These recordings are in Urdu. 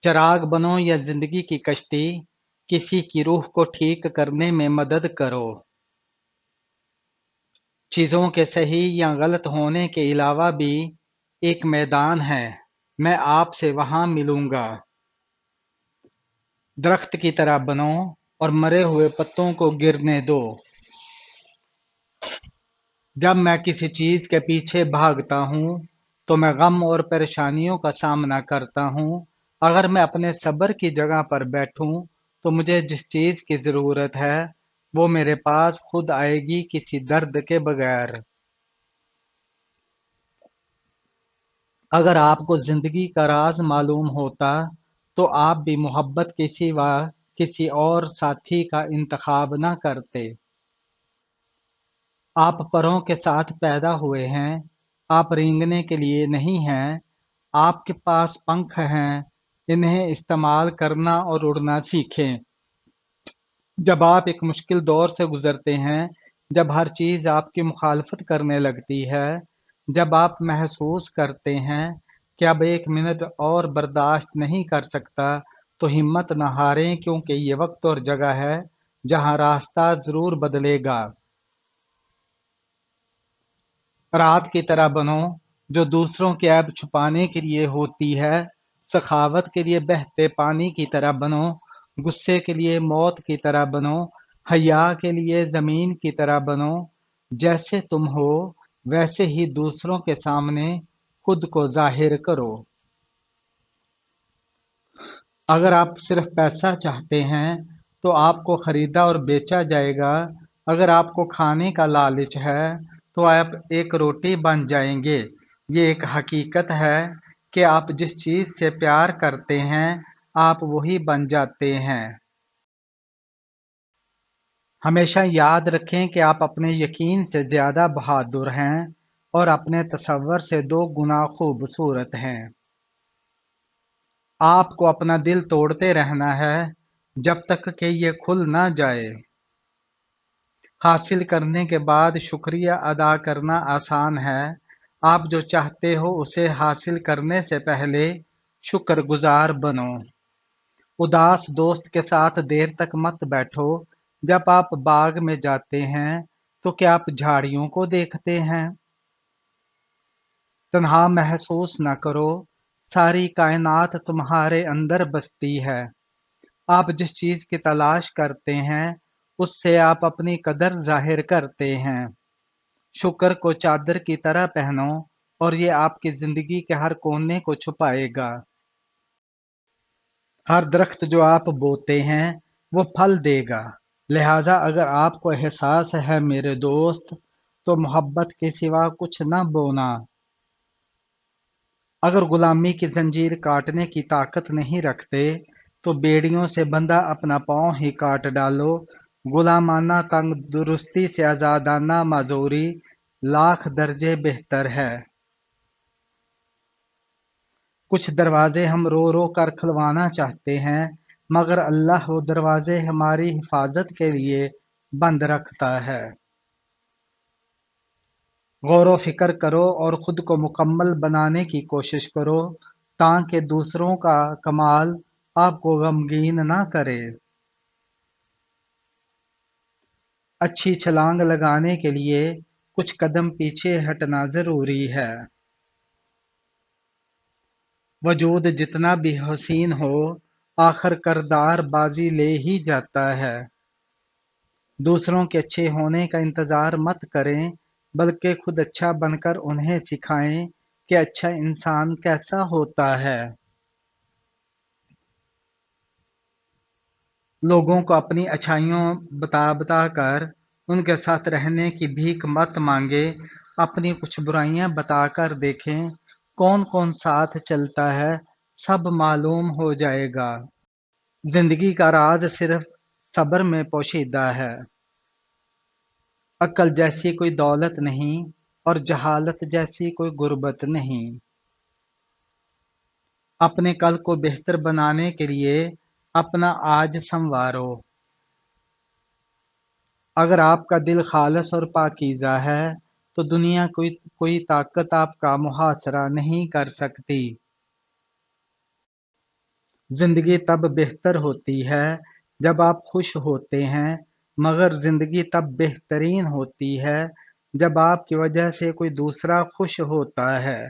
چراغ بنو یا زندگی کی کشتی، کسی کی روح کو ٹھیک کرنے میں مدد کرو۔ چیزوں کے صحیح یا غلط ہونے کے علاوہ بھی ایک میدان ہے، میں آپ سے وہاں ملوں گا۔ درخت کی طرح بنو اور مرے ہوئے پتوں کو گرنے دو۔ جب میں کسی چیز کے پیچھے بھاگتا ہوں تو میں غم اور پریشانیوں کا سامنا کرتا ہوں۔ اگر میں اپنے صبر کی جگہ پر بیٹھوں تو مجھے جس چیز کی ضرورت ہے وہ میرے پاس خود آئے گی، کسی درد کے بغیر۔ اگر آپ کو زندگی کا راز معلوم ہوتا تو آپ بھی محبت کے سوا کسی اور ساتھی کا انتخاب نہ کرتے۔ آپ پروں کے ساتھ پیدا ہوئے ہیں، آپ رینگنے کے لیے نہیں ہیں۔ آپ کے پاس پنکھ ہیں، انہیں استعمال کرنا اور اڑنا سیکھیں۔ جب آپ ایک مشکل دور سے گزرتے ہیں، جب ہر چیز آپ کی مخالفت کرنے لگتی ہے، جب آپ محسوس کرتے ہیں کہ اب ایک منٹ اور برداشت نہیں کر سکتا، تو ہمت نہ ہاریں، کیونکہ یہ وقت اور جگہ ہے جہاں راستہ ضرور بدلے گا۔ رات کی طرح بنو جو دوسروں کے عیب چھپانے کے لیے ہوتی ہے، سخاوت کے لیے بہتے پانی کی طرح بنو، غصے کے لیے موت کی طرح بنو، حیا کے لیے زمین کی طرح بنو۔ جیسے تم ہو ویسے ہی دوسروں کے سامنے خود کو ظاہر کرو۔ اگر آپ صرف پیسہ چاہتے ہیں تو آپ کو خریدا اور بیچا جائے گا۔ اگر آپ کو کھانے کا لالچ ہے تو آپ ایک روٹی بن جائیں گے۔ یہ ایک حقیقت ہے کہ آپ جس چیز سے پیار کرتے ہیں آپ وہی بن جاتے ہیں۔ ہمیشہ یاد رکھیں کہ آپ اپنے یقین سے زیادہ بہادر ہیں اور اپنے تصور سے 2 گنا خوبصورت ہیں۔ آپ کو اپنا دل توڑتے رہنا ہے جب تک کہ یہ کھل نہ جائے۔ حاصل کرنے کے بعد شکریہ ادا کرنا آسان ہے۔ آپ جو چاہتے ہو اسے حاصل کرنے سے پہلے شکر گزار بنو۔ اداس دوست کے ساتھ دیر تک مت بیٹھو۔ جب آپ باغ میں جاتے ہیں تو کیا آپ جھاڑیوں کو دیکھتے ہیں؟ تنہا محسوس نہ کرو، ساری کائنات تمہارے اندر بستی ہے۔ آپ جس چیز کی تلاش کرتے ہیں اس سے آپ اپنی قدر ظاہر کرتے ہیں۔ شکر کو چادر کی طرح پہنو اور یہ آپ کی زندگی کے ہر کونے کو چھپائے گا۔ ہر درخت جو آپ بوتے ہیں وہ پھل دے گا، لہذا اگر آپ کو احساس ہے میرے دوست تو محبت کے سوا کچھ نہ بونا۔ اگر غلامی کی زنجیر کاٹنے کی طاقت نہیں رکھتے تو بیڑیوں سے بندھا اپنا پاؤں ہی کاٹ ڈالو۔ غلامانہ تنگ درستی سے آزادانہ معذوری لاکھ درجے بہتر ہے۔ کچھ دروازے ہم رو رو کر کھلوانا چاہتے ہیں، مگر اللہ وہ دروازے ہماری حفاظت کے لیے بند رکھتا ہے۔ غور و فکر کرو اور خود کو مکمل بنانے کی کوشش کرو تاکہ دوسروں کا کمال آپ کو غمگین نہ کرے۔ اچھی چھلانگ لگانے کے لیے کچھ قدم پیچھے ہٹنا ضروری ہے۔ وجود جتنا بھی حسین ہو آخر کردار بازی لے ہی جاتا ہے۔ دوسروں کے اچھے ہونے کا انتظار مت کریں، بلکہ خود اچھا بن کر انہیں سکھائیں کہ اچھا انسان کیسا ہوتا ہے۔ لوگوں کو اپنی اچھائیوں بتا بتا کر ان کے ساتھ رہنے کی بھیک مت مانگے، اپنی کچھ برائیاں بتا کر دیکھیں کون کون ساتھ چلتا ہے، سب معلوم ہو جائے گا۔ زندگی کا راز صرف صبر میں پوشیدہ ہے۔ عقل جیسی کوئی دولت نہیں اور جہالت جیسی کوئی غربت نہیں۔ اپنے کل کو بہتر بنانے کے لیے اپنا آج سنوارو۔ اگر آپ کا دل خالص اور پاکیزہ ہے تو دنیا کوئی طاقت آپ کا محاصرہ نہیں کر سکتی۔ زندگی تب بہتر ہوتی ہے جب آپ خوش ہوتے ہیں، مگر زندگی تب بہترین ہوتی ہے جب آپ کی وجہ سے کوئی دوسرا خوش ہوتا ہے۔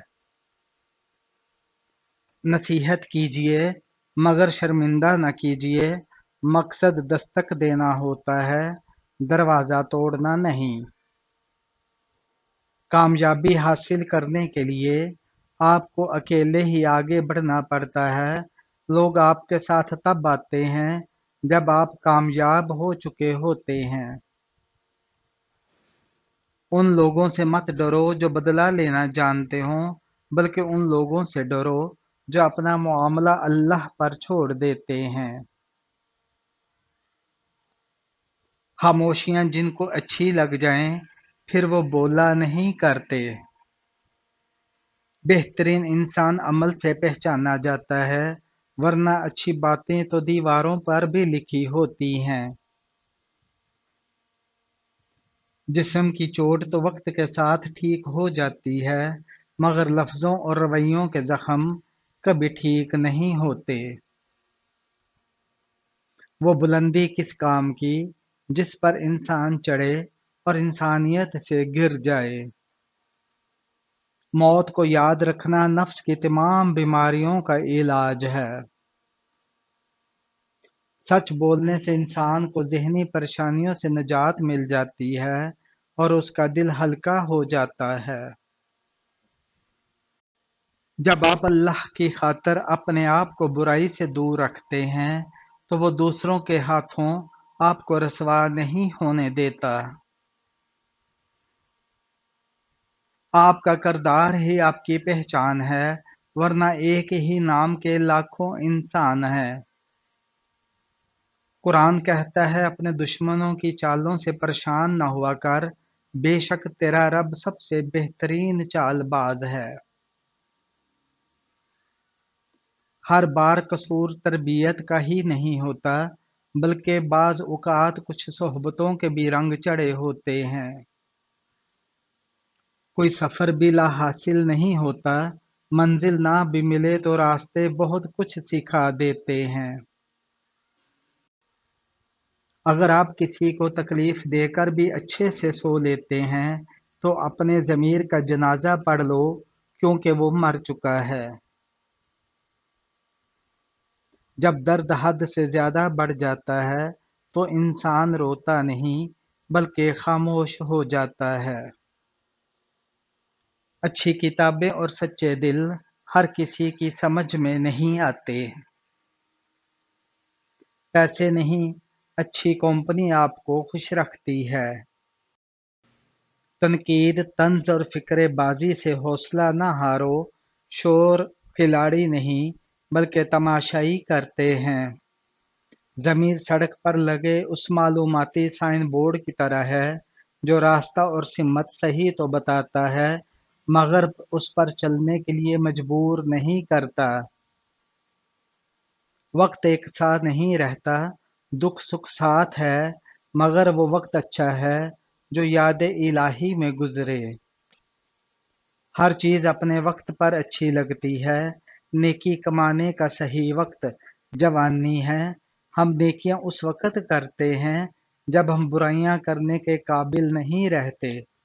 نصیحت کیجیے مگر شرمندہ نہ کیجیے، مقصد دستک دینا ہوتا ہے، دروازہ توڑنا نہیں۔ کامیابی حاصل کرنے کے لیے آپ کو اکیلے ہی آگے بڑھنا پڑتا ہے۔ لوگ آپ کے ساتھ تب آتے ہیں جب آپ کامیاب ہو چکے ہوتے ہیں۔ ان لوگوں سے مت ڈرو جو بدلہ لینا جانتے ہوں، بلکہ ان لوگوں سے ڈرو جو اپنا معاملہ اللہ پر چھوڑ دیتے ہیں۔ خاموشیاں جن کو اچھی لگ جائیں پھر وہ بولا نہیں کرتے۔ بہترین انسان عمل سے پہچانا جاتا ہے، ورنہ اچھی باتیں تو دیواروں پر بھی لکھی ہوتی ہیں۔ جسم کی چوٹ تو وقت کے ساتھ ٹھیک ہو جاتی ہے، مگر لفظوں اور رویوں کے زخم کبھی ٹھیک نہیں ہوتے۔ وہ بلندی کس کام کی جس پر انسان چڑھے اور انسانیت سے گر جائے۔ موت کو یاد رکھنا نفس کی تمام بیماریوں کا علاج ہے۔ سچ بولنے سے انسان کو ذہنی پریشانیوں سے نجات مل جاتی ہے اور اس کا دل ہلکا ہو جاتا ہے۔ جب آپ اللہ کی خاطر اپنے آپ کو برائی سے دور رکھتے ہیں تو وہ دوسروں کے ہاتھوں آپ کو رسوا نہیں ہونے دیتا۔ آپ کا کردار ہی آپ کی پہچان ہے، ورنہ ایک ہی نام کے لاکھوں انسان ہیں۔ قرآن کہتا ہے اپنے دشمنوں کی چالوں سے پریشان نہ ہوا کر، بے شک تیرا رب سب سے بہترین چال باز ہے۔ ہر بار قصور تربیت کا ہی نہیں ہوتا، بلکہ بعض اوقات کچھ صحبتوں کے بھی رنگ چڑھے ہوتے ہیں۔ کوئی سفر بھی لا حاصل نہیں ہوتا، منزل نہ بھی ملے تو راستے بہت کچھ سکھا دیتے ہیں۔ اگر آپ کسی کو تکلیف دے کر بھی اچھے سے سو لیتے ہیں تو اپنے ضمیر کا جنازہ پڑھ لو، کیونکہ وہ مر چکا ہے۔ جب درد حد سے زیادہ بڑھ جاتا ہے تو انسان روتا نہیں بلکہ خاموش ہو جاتا ہے۔ اچھی کتابیں اور سچے دل ہر کسی کی سمجھ میں نہیں آتے۔ پیسے نہیں، اچھی کمپنی آپ کو خوش رکھتی ہے۔ تنقید، طنز اور فکرے بازی سے حوصلہ نہ ہارو، شور کھلاڑی نہیں بلکہ تماشائی کرتے ہیں۔ ضمیر سڑک پر لگے اس معلوماتی سائن بورڈ کی طرح ہے جو راستہ اور سمت صحیح تو بتاتا ہے مگر اس پر چلنے کے لیے مجبور نہیں کرتا۔ وقت ایک ساتھ نہیں رہتا، دکھ سکھ ساتھ ہے، مگر وہ وقت اچھا ہے جو یاد الہی میں گزرے۔ ہر چیز اپنے وقت پر اچھی لگتی ہے، نیکی کمانے کا صحیح وقت جوانی ہے۔ ہم نیکیاں اس وقت کرتے ہیں جب ہم برائیاں کرنے کے قابل نہیں رہتے۔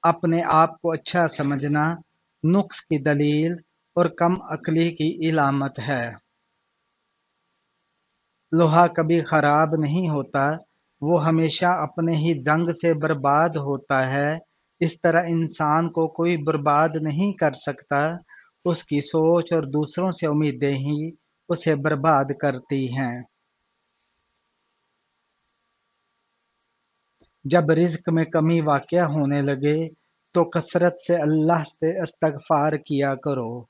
اپنے آپ کو اچھا سمجھنا نقص کی دلیل اور کم عقلی کی علامت ہے۔ لوہا کبھی خراب نہیں ہوتا، وہ ہمیشہ اپنے ہی زنگ سے برباد ہوتا ہے۔ اس طرح انسان کو کوئی برباد نہیں کر سکتا، اس کی سوچ اور دوسروں سے امیدیں ہی اسے برباد کرتی ہیں۔ جب رزق میں کمی واقع ہونے لگے تو کثرت سے اللہ سے استغفار کیا کرو۔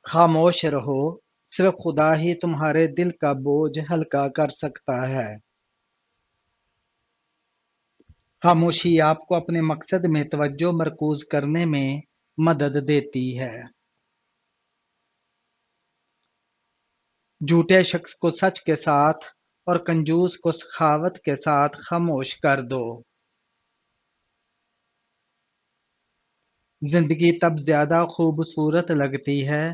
خاموش رہو، صرف خدا ہی تمہارے دل کا بوجھ ہلکا کر سکتا ہے۔ خاموشی آپ کو اپنے مقصد میں توجہ مرکوز کرنے میں مدد دیتی ہے۔ جھوٹے شخص کو سچ کے ساتھ اور کنجوس کو سخاوت کے ساتھ خاموش کر دو۔ زندگی تب زیادہ خوبصورت لگتی ہے